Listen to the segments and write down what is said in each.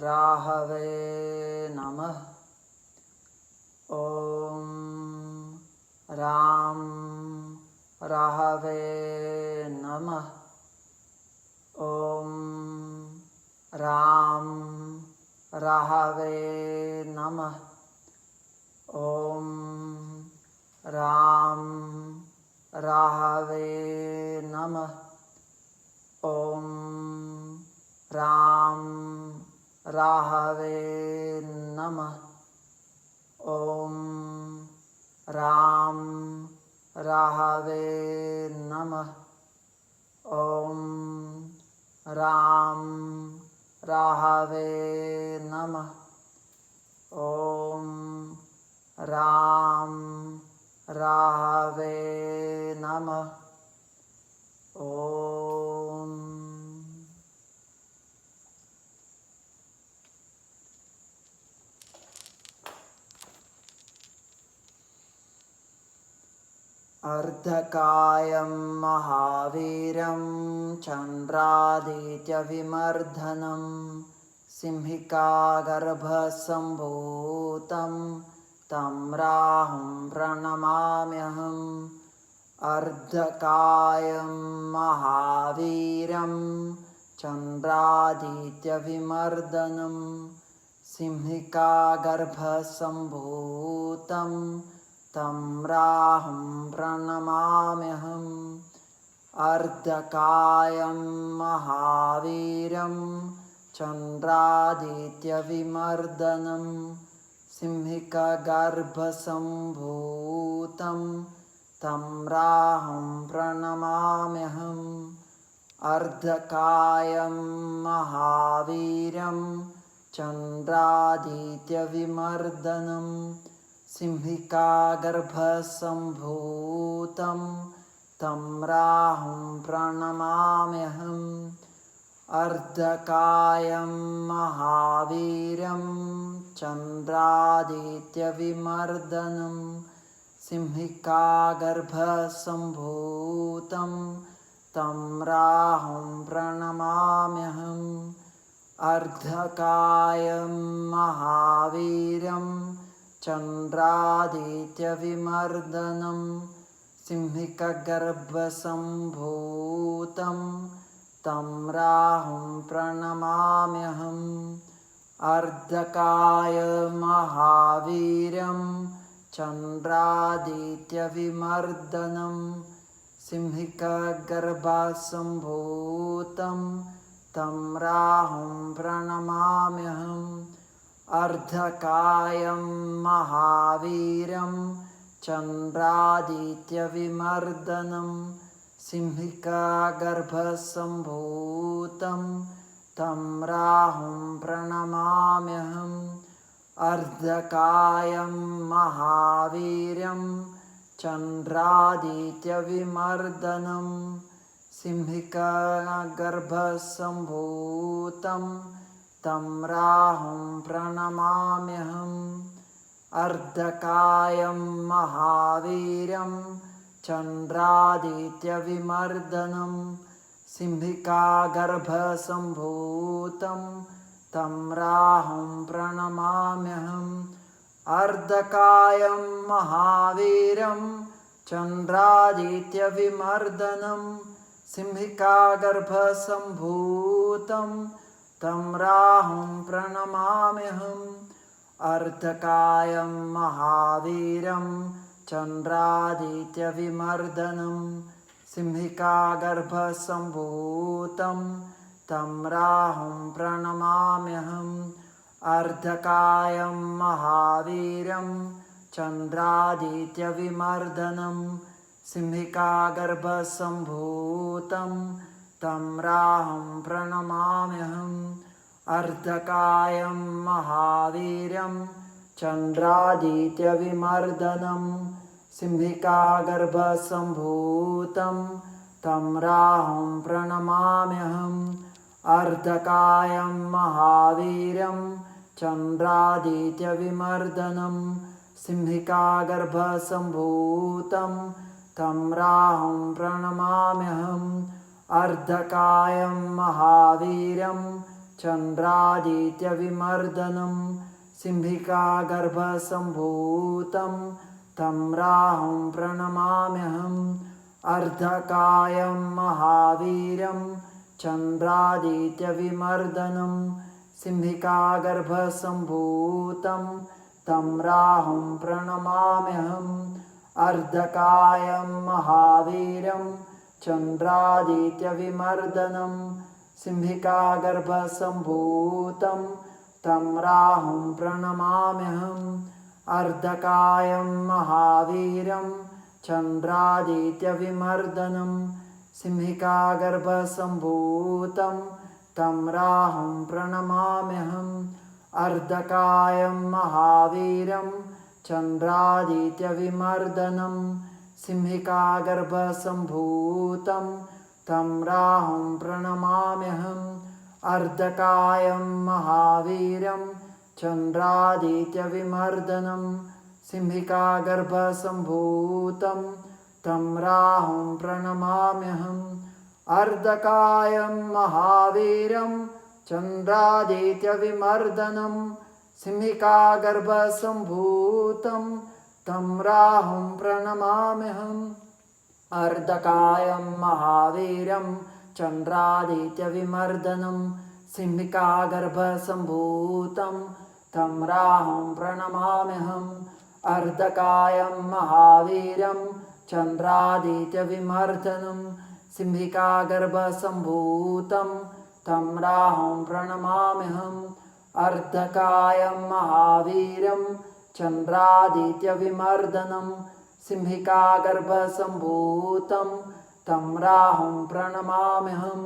राहवे नमः। ॐ राम राहवे नमः। ॐ राम राहवे नमः। ॐ राम राहवे नमः। ॐ राम राहवे नमः। ॐ राम राहवे नमः। ॐ राम राहवे नमः। ॐ राम राहवे नमः। ॐ अर्धकायं महावीरं चन्द्रादित्यविमर्दनं सिंहिकागर्भसम्भूतं तं राहुं प्रणमाम्यहम्। अर्धकायं महावीरं चन्द्रादित्यविमर्दनं सिंहिकागर्भसम्भूतं तं राहुं प्रणमाम्यहम्। अर्धकायं महावीरं चन्द्रादित्यविमर्दनं सिंहिकागर्भसम्भूतं तं राहुं प्रणमाम्यहम्। अर्धकायं महावीरं चन्द्रादित्यविमर्दनं सिंहिकागर्भसम्भूतं तं राहुं प्रणमाम्यहम्। अर्धकायं महावीरं चन्द्रादित्यविमर्दनं सिंहिकागर्भसम्भूतं तं राहुं प्रणमाम्यहम्। अर्धकायं महावीरं चन्द्रादित्यविमर्दनं सिंहिकागर्भसम्भूतं तं राहुं प्रणमाम्यहम्। अर्धकायं महावीरं चन्द्रादित्यविमर्दनं सिंहिकागर्भसम्भूतं तं राहुं प्रणमाम्यहम्। अर्धकायं महावीरं चन्द्रादित्यविमर्दनं सिंहिकागर्भसम्भूतं तं राहुं प्रणमाम्यहम्। अर्धकायं महावीरं चन्द्रादित्यविमर्दनं सिंहिकागर्भसम्भूतं तं राहुं प्रणमाम्यहम्। अर्धकायं महावीरं चन्द्रादित्यविमर्दनं सिंहिकागर्भसम्भूतं तं राहुं प्रणमाम्यहम्। अर्धकायं महावीरं चन्द्रादित्यविमर्दनं सिंहिकागर्भसम्भूतं तं राहुं प्रणमाम्यहम्। अर्धकायं महावीरं चन्द्रादित्यविमर्दनं सिंहिकागर्भसम्भूतं तं राहुं प्रणमाम्यहम्। अर्धकायं महावीरं चन्द्रादित्यविमर्दनं सिंहिकागर्भसम्भूतं तं राहुं प्रणमाम्यहम्। अर्धकायं महावीरं चन्द्रादित्यविमर्दनं सिंहिकागर्भसम्भूतं तं राहुं प्रणमाम्यहम्। अर्धकायं महावीरं चन्द्रादित्यविमर्दनं सिंहिकागर्भसम्भूतं तं राहुं प्रणमाम्यहम्। अर्धकायं महावीरं चन्द्रादित्यविमर्दनं सिंहिकागर्भसम्भूतं तं राहुं प्रणमाम्यहम् अर्धकायं महावीरं चन्द्रादित्यविमर्दनं सिंहिकागर्भसम्भूतं तं राहुं प्रणमाम्यहम् अर्धकायं महावीरं चन्द्रादित्यविमर्दनं सिंहिकागर्भसम्भूतं तं राहुं प्रणमाम्यहम् अर्धकायं महावीरं चन्द्रादित्यविमर्दनं सिंहिकागर्भसम्भूतं तं राहुं प्रणमाम्यहम् अर्धकायं महावीरं चन्द्रादित्यविमर्दनं सिंहिकागर्भसम्भूतं तं राहुं प्रणमाम्यहम् अर्धकायं महावीरं चन्द्रादित्यविमर्दनं सिंहिकागर्भसम्भूतं तं राहुं प्रणमाम्यहम् अर्धकायं महावीरं चन्द्रादित्यविमर्दनं सिंहिकागर्भसम्भूतं तं राहुं प्रणमाम्यहम् अर्धकायं महावीरं चन्द्रादित्यविमर्दनं सिंहिकागर्भसम्भूतं तं राहुं प्रणमाम्यहम् अर्धकायं महावीरं चन्द्रादित्यविमर्दनं सिंहिकागर्भसम्भूतं तं राहुं प्रणमाम्यहम् अर्धकायं महावीरं चन्द्रादित्यविमर्दनं सिंहिकागर्भसम्भूतं तं राहुं प्रणमाम्यहम्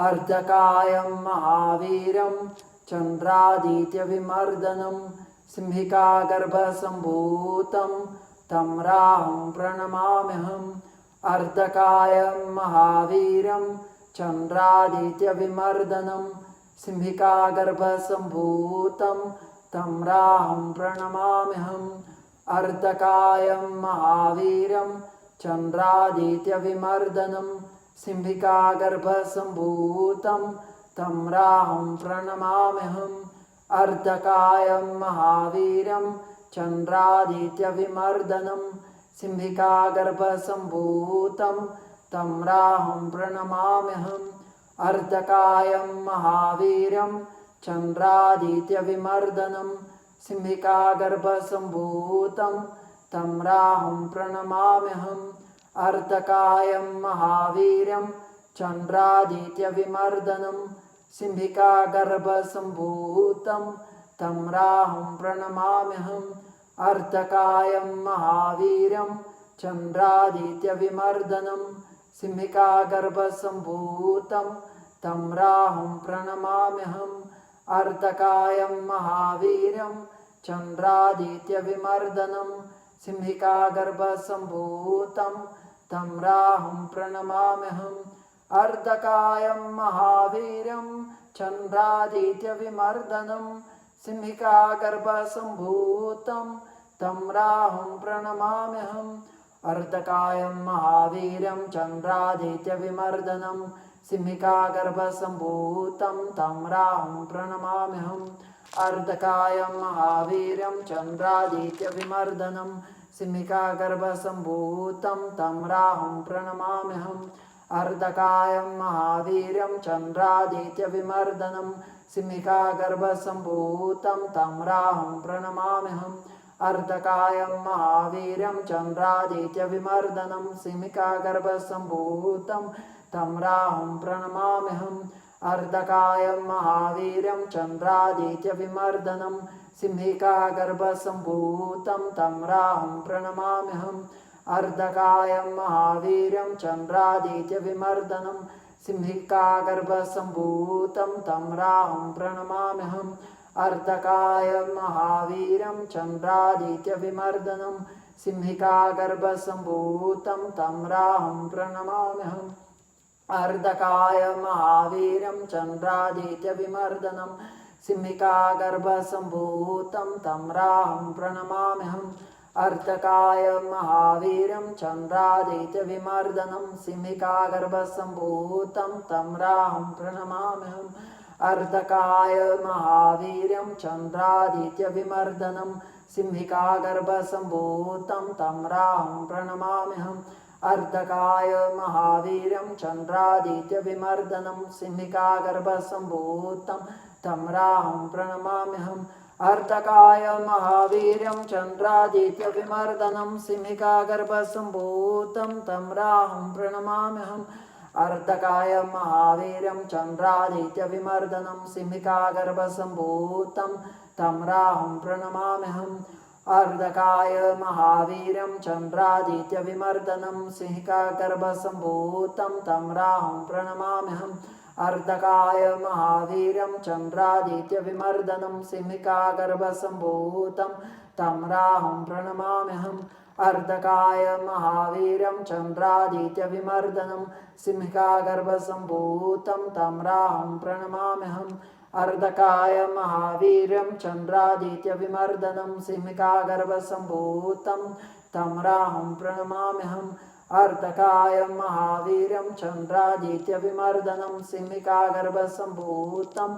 अर्धकायं महावीरं चन्द्रादित्यविमर्दनं सिंहिकागर्भसम्भूतं तं राहुं प्रणमाम्यहम् अर्धकायं महावीरं चन्द्रादित्यविमर्दनं सिंहिकागर्भसम्भूतं तं राहुं प्रणमाम्यहम् अर्धकायं महावीरं चन्द्रादित्यविमर्दनं सिंहिकागर्भसम्भूतं तं राहुं प्रणमाम्यहम् अर्धकायं महावीरं चन्द्रादित्यविमर्दनं सिंहिकागर्भसम्भूतं तं राहुं प्रणमाम्यहम् अर्धकायं महावीरं चन्द्रादित्यविमर्दनं सिंहिकागर्भसम्भूतं तं राहुं प्रणमाम्यहम् अर्धकायं महावीरं चन्द्रादित्यविमर्दनं सिंहिकागर्भसम्भूतं तं राहुं प्रणमाम्यहम् अर्धकायं महावीरं चन्द्रादित्यविमर्दनं सिंहिकागर्भसम्भूतं तं राहुं प्रणमाम्यहम् अर्धकायं महावीरं चन्द्रादित्यविमर्दनं सिंहिकागर्भसम्भूतं तं राहुं प्रणमाम्यहम् अर्धकायं महावीरं चन्द्रादित्यविमर्दनं सिंहिकागर्भसम्भूतं तं राहुं प्रणमाम्यहम् अर्धकायं महावीरं चन्द्रादित्यविमर्दनं सिंहिकागर्भसम्भूतं तं राहुं प्रणमाम्यहम् अर्धकायं महावीरं चन्द्रादित्यविमर्दनं सिंहिकागर्भसम्भूतं तं राहुं प्रणमाम्यहम् अर्धकायं महावीरं चन्द्रादित्यविमर्दनं सिंहिकागर्भसम्भूतं तं राहुं प्रणमाम्यहम् अर्धकायं महावीरं चन्द्रादित्यविमर्दनं सिंहिकागर्भसम्भूतं तं राहुं प्रणमाम्यहम् अर्धकायं महावीरं चन्द्रादित्यविमर्दनं सिंहिकागर्भसम्भूतं तं राहुं प्रणमाम्यहम् अर्धकायं महावीरं चन्द्रादित्यविमर्दनं सिंहिकागर्भसम्भूतं तं राहुं प्रणमाम्यहम् अर्धकायं महावीरं चन्द्रादित्यविमर्दनं सिंहिकागर्भसम्भूतं तं राहुं प्रणमाम्यहम् अर्धकायं महावीरं चन्द्रादित्यविमर्दनं सिंहिकागर्भसम्भूतं तं राहुं प्रणमाम्यहम् अर्धकायं महावीरं चन्द्रादित्यविमर्दनं सिंहिकागर्भसम्भूतं तं राहुं प्रणमाम्यहम् अर्धकाय महावीर्यं चन्द्रादित्यविमर्दनं सिंहिकागर्भसम्भूतं तं राहुं प्रणमाम्यहम् अर्धकाय महावीर्यं चन्द्रादित्यविमर्दनं सिंहिकागर्भसम्भूतं तं राहुं प्रणमाम्यहम् अर्धकाय महावीर्यं चन्द्रादित्यविमर्दनं सिंहिकागर्भसम्भूतं तं राहुं प्रणमाम्यहम् अर्धकाय महावीर्यं चन्द्रादित्यविमर्दनं सिंहिकागर्भसम्भूतं तं राहुं प्रणमाम्यहम् अर्धकाय महावीर्यं चन्द्रादित्यविमर्दनं सिंहिकागर्भसम्भूतं तं राहुं प्रणमाम्यहम् अर्धकाय महावीर्यं चन्द्रादित्यविमर्दनं सिंहिकागर्भसम्भूतं तं राहुं प्रणमाम्यहम् अर्धकाय महावीर्यं चन्द्रादित्यविमर्दनं सिंहिकागर्भसम्भूतं तं राहुं प्रणमाम्यहम् अर्धकाय महावीर्यं चन्द्रादित्यविमर्दनं सिंहिकागर्भसम्भूतं तं राहुं प्रणमाम्यहम् अर्धकाय महावीर्यं चन्द्रादित्यविमर्दनं सिंहिकागर्भसम्भूतं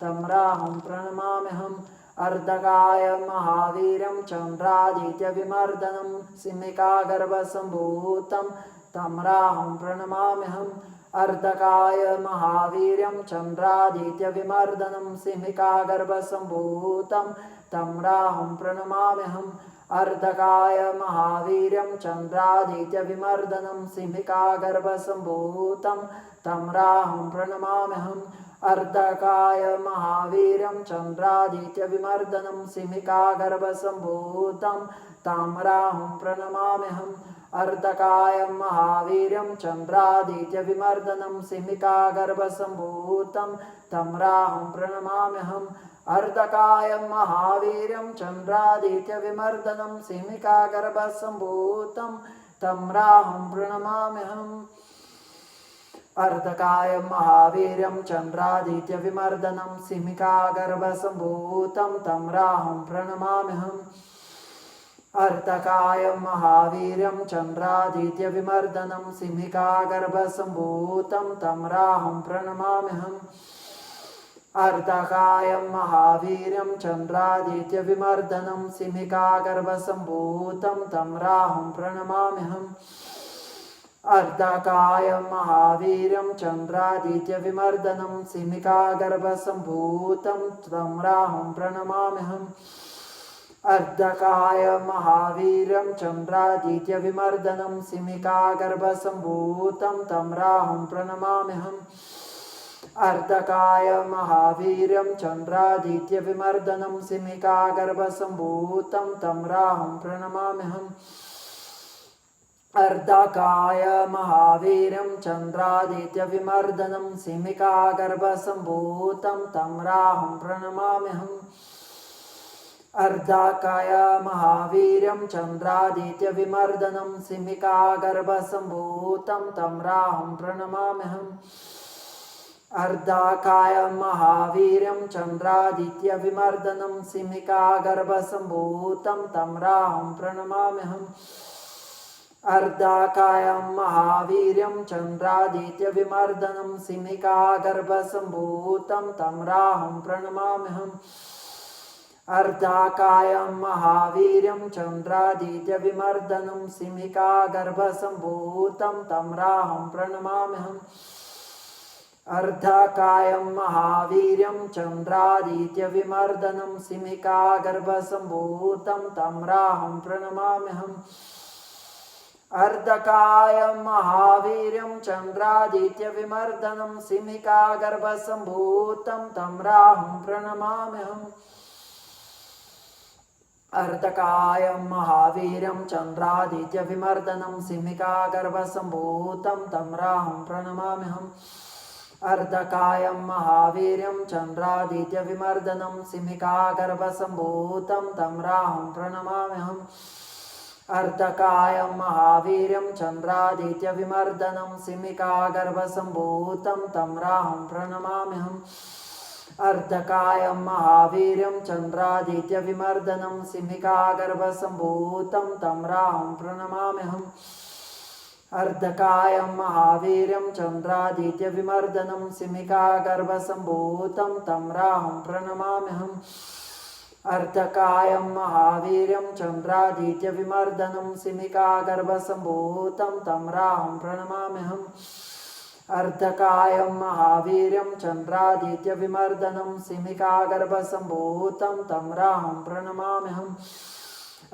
तं राहुं प्रणमाम्यहम् अर्धकाय महावीर्यं चन्द्रादित्यविमर्दनं सिंहिकागर्भसम्भूतं तं राहुं प्रणमाम्यहम् अर्धकाय महावीर्यं चन्द्रादित्यविमर्दनं सिंहिकागर्भसम्भूतं तं राहुं प्रणमाम्यहम् अर्धकाय महावीर्यं चन्द्रादित्यविमर्दनं सिंहिकागर्भसम्भूतं तं राहुं प्रणमाम्यहम् अर्धकाय महावीर्यं चन्द्रादित्यविमर्दनं सिंहिकागर्भसम्भूतं तं राहुं प्रणमाम्यहम् अर्धकाय महावीर्यं चन्द्रादित्यविमर्दनं सिंहिकागर्भसम्भूतं तं राहुं प्रणमाम्यहम् अर्धकाय महावीर्यं चन्द्रादित्यविमर्दनं सिंहिकागर्भसम्भूतं तं राहुं प्रणमाम्यहम् अर्धकाय महावीर्यं चन्द्रादित्यविमर्दनं सिंहिकागर्भसम्भूतं तं राहुं प्रणमाम्यहम् अर्धकाय महावीर्यं चन्द्रादित्यविमर्दनं सिंहिकागर्भसम्भूतं तं राहुं प्रणमाम्यहम् अर्धकाय महावीर्यं चन्द्रादित्यविमर्दनं सिंहिकागर्भसम्भूतं तं राहुं प्रणमाम्यहम् अर्धकाय महावीर्यं चन्द्रादित्यविमर्दनं सिंहिकागर्भसम्भूतं तं राहुं प्रणमाम्यहम् अर्धकाय महावीर्यं चन्द्रादित्यविमर्दनं सिंहिकागर्भसम्भूतं तं राहुं प्रणमाम्यहम् अर्धकाय महावीर्यं चन्द्रादित्यविमर्दनं सिंहिकागर्भसम्भूतं तं राहुं प्रणमाम्यहम् अर्धकाय महावीर्यं चन्द्रादित्यविमर्दनं सिंहिकागर्भसम्भूतं तं राहुं प्रणमाम्यहम् अर्धकाय महावीर्यं चन्द्रादित्यविमर्दनं सिंहिकागर्भसम्भूतं तं राहुं प्रणमाम्यहम् अर्धकाय महावीर्यं चन्द्रादित्यविमर्दनं सिंहिकागर्भसम्भूतं तं राहुं प्रणमाम्यहम् अर्धकाय महावीर्यं चन्द्रादित्यविमर्दनं सिंहिकागर्भसम्भूतं तं राहुं प्रणमाम्यहम् अर्धकाय महावीर्यं चन्द्रादित्यविमर्दनं सिंहिकागर्भसम्भूतं तं राहुं प्रणमाम्यहम् अर्धकाय महावीर्यं चन्द्रादित्यविमर्दनं सिंहिकागर्भसम्भूतं तं राहुं प्रणमाम्यहम् अर्धकाय महावीर्यं चन्द्रादित्यविमर्दनं सिंहिकागर्भसम्भूतं तं राहुं प्रणमाम्यहम् अर्धकाय महावीर्यं चन्द्रादित्यविमर्दनं सिंहिकागर्भसम्भूतं तं राहुं प्रणमाम्यहम् अर्धकाय महावीर्यं चन्द्रादित्यविमर्दनं सिंहिकागर्भसम्भूतं तं राहुं प्रणमाम्यहम् अर्धकाय महावीर्यं चन्द्रादित्यविमर्दनं सिंहिकागर्भसम्भूतं तं राहुं प्रणमाम्यहम् अर्धकाय महावीर्यं चन्द्रादित्यविमर्दनं सिंहिकागर्भसम्भूतं तं राहुं प्रणमाम्यहम् अर्धकायं महावीर्यं चन्द्रादित्यविमर्दनं सिंहिकागर्भसम्भूतं तं राहुं प्रणमाम्यहम् अर्धकायं महावीर्यं चन्द्रादित्यविमर्दनं सिंहिकागर्भसम्भूतं तं राहुं प्रणमाम्यहम् अर्धकायं महावीर्यं चन्द्रादित्यविमर्दनं सिंहिकागर्भसम्भूतं तं राहुं प्रणमाम्यहम्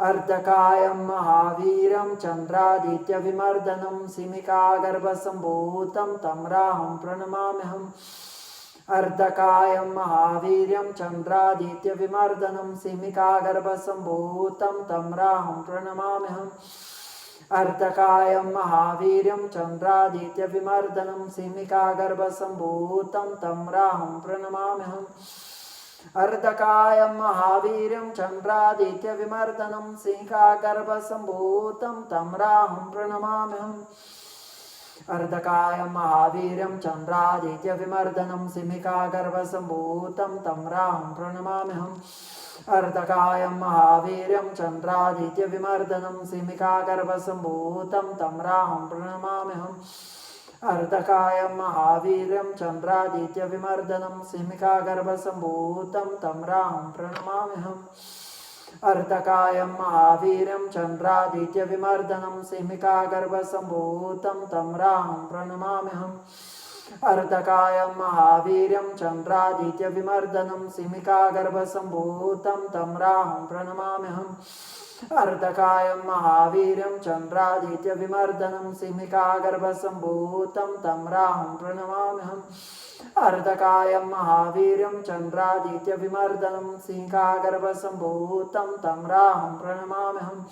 अर्धकायं महावीरं चन्द्रादित्यविमर्दनं सिंहिकागर्भसम्भूतं तं राहुं प्रणमाम्यहम् अर्धकायं महावीर्यं चन्द्रादित्यविमर्दनं सिंहिकागर्भसम्भूतं तं राहुं प्रणमाम्यहम् अर्धकायं महावीर्यं चन्द्रादित्यविमर्दनं सिंहिकागर्भसम्भूतं तं राहुं प्रणमाम्यहम् अर्धकायं महावीर्यं चन्द्रादित्यविमर्दनं सिंहिकागर्भसम्भूतं तं राहुं प्रणमाम्यहम् अर्धकायं महावीर्यं चन्द्रादित्यविमर्दनं सिंहिकागर्भसम्भूतं तं राहुं प्रणमाम्यहम् अर्धकायं महावीर्यं चन्द्रादित्यविमर्दनं सिंहिकागर्भसम्भूतं तं राहुं प्रणमाम्यहम् अर्धकायं महावीर्यं चन्द्रादित्यविमर्दनं सिंहिकागर्भसम्भूतं तं राहुं प्रणमाम्यहम् अर्धकायं महावीर्यं चन्द्रादित्यविमर्दनं सिंहिकागर्भसम्भूतं तं राहुं प्रणमाम्यहम् अर्धकायं महावीर्यं चन्द्रादित्यविमर्दनं सिंहिकागर्भसम्भूतं तं राहुं प्रणमाम्यहम् अर्धकायं महावीर्यं चन्द्रादित्यविमर्दनं सिंहिकागर्भसम्भूतं तं राहुं प्रणमाम्यहम् अर्धकायं महावीर्यं चन्द्रादित्यविमर्दनं सिंहिकागर्भसम्भूतं तं राहुं प्रणमाम्यहम्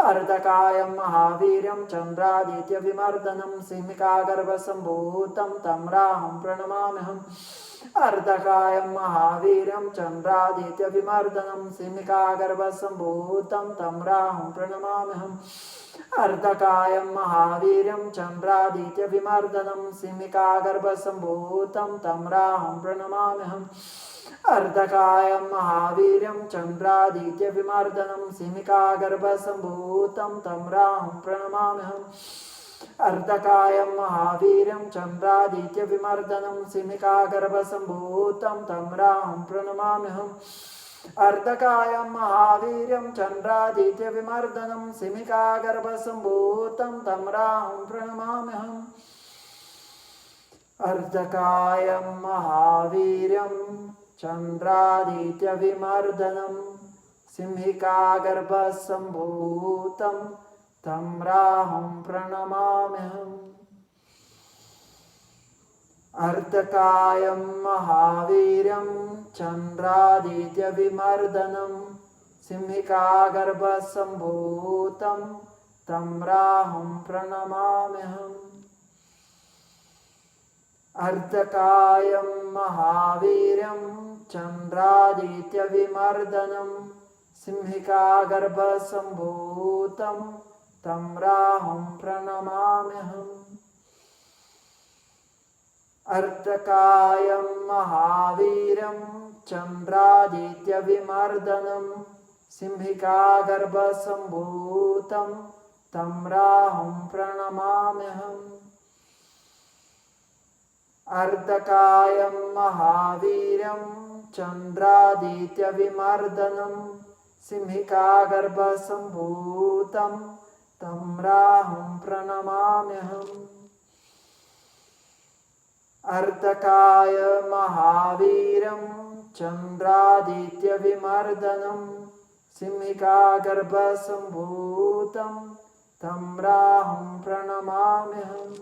अर्धकायं महावीर्यं चन्द्रादित्यविमर्दनं सिंहिकागर्भसम्भूतं तं राहुं प्रणमाम्यहम् अर्धकायं महावीर्यं चन्द्रादित्यविमर्दनं सिंहिकागर्भसम्भूतं तं राहुं प्रणमाम्यहम् अर्धकायं महावीर्यं चन्द्रादित्यविमर्दनं सिंहिकागर्भसम्भूतं तं राहुं प्रणमाम्यहम् अर्धकायं महावीर्यं चन्द्रादित्यविमर्दनं सिंहिकागर्भसम्भूतं तं राहुं प्रणमाम्यहम् अर्धकायं महावीर्यं चन्द्रादित्यविमर्दनं सिंहिकागर्भसम्भूतं तं राहुं प्रणमाम्यहम् अर्धकायं महावीर्यं चन्द्रादित्यविमर्दनं सिंहिकागर्भसम्भूतं तं राहुं प्रणमाम्यहम् अर्धकायं महावीर्यं चन्द्रादित्यविमर्दनं सिंहिकागर्भसम्भूतं तं राहुं प्रणमाम्यहम् अर्धकायं महावीर्यं चन्द्रादित्यविमर्दनं सिंहिकागर्भसम्भूतं तं राहुं प्रणमाम्यहम् अर्धकायं महावीर्यं चन्द्रादित्यविमर्दनं सिंहिकागर्भसम्भूतं तं राहुं प्रणमाम्यहम् अर्धकायं महावीर्यं चन्द्रादित्यविमर्दनं सिंहिकागर्भसम्भूतं तं राहुं प्रणमाम्यहम् अर्धकायं महावीर्यं चन्द्रादित्यविमर्दनं सिंहिकागर्भसम्भूतं तं राहुं प्रणमाम्यहम् अर्धकाय महावीर्यं चन्द्रादित्यविमर्दनं सिंहिकागर्भसम्भूतं तं राहुं प्रणमाम्यहम्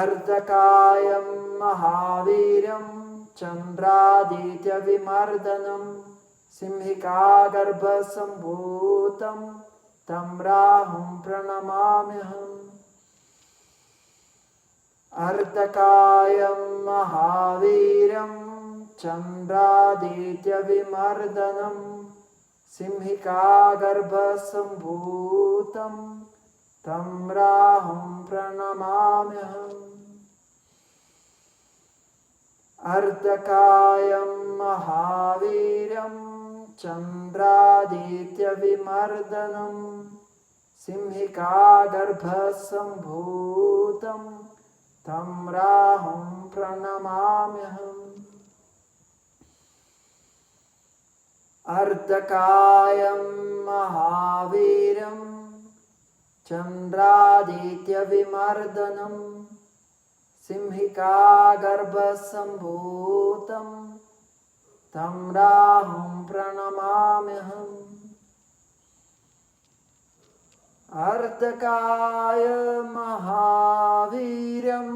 अर्धकायं महावीर्यं चन्द्रादित्यविमर्दनं सिंहिकागर्भसम्भूतं तं राहुं प्रणमाम्यहम् अर्धकायं महावीर्यं चन्द्रादित्यविमर्दनं सिंहिकागर्भसम्भूतं तं राहुं प्रणमाम्यहम् अर्धकायं महावीर्यं चन्द्रादित्यविमर्दनं सिंहिकागर्भसम्भूतं तं राहुं प्रणमाम्यहम् अर्धकायं महावीरं चन्द्रादित्यविमर्दनं सिंहिकागर्भसम्भूतं तं राहुं प्रणमाम्यहम् अर्धकाय महावीरं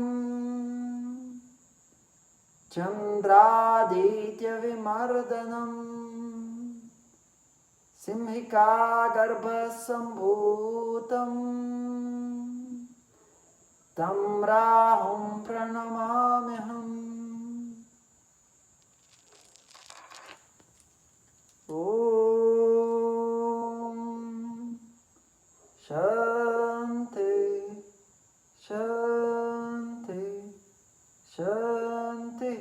चन्द्रादित्यविमर्दनं सिंहिकागर्भसम्भूतं तं राहुं प्रणमाम्यहम् ॐ शान्ति शान्ति शान्ति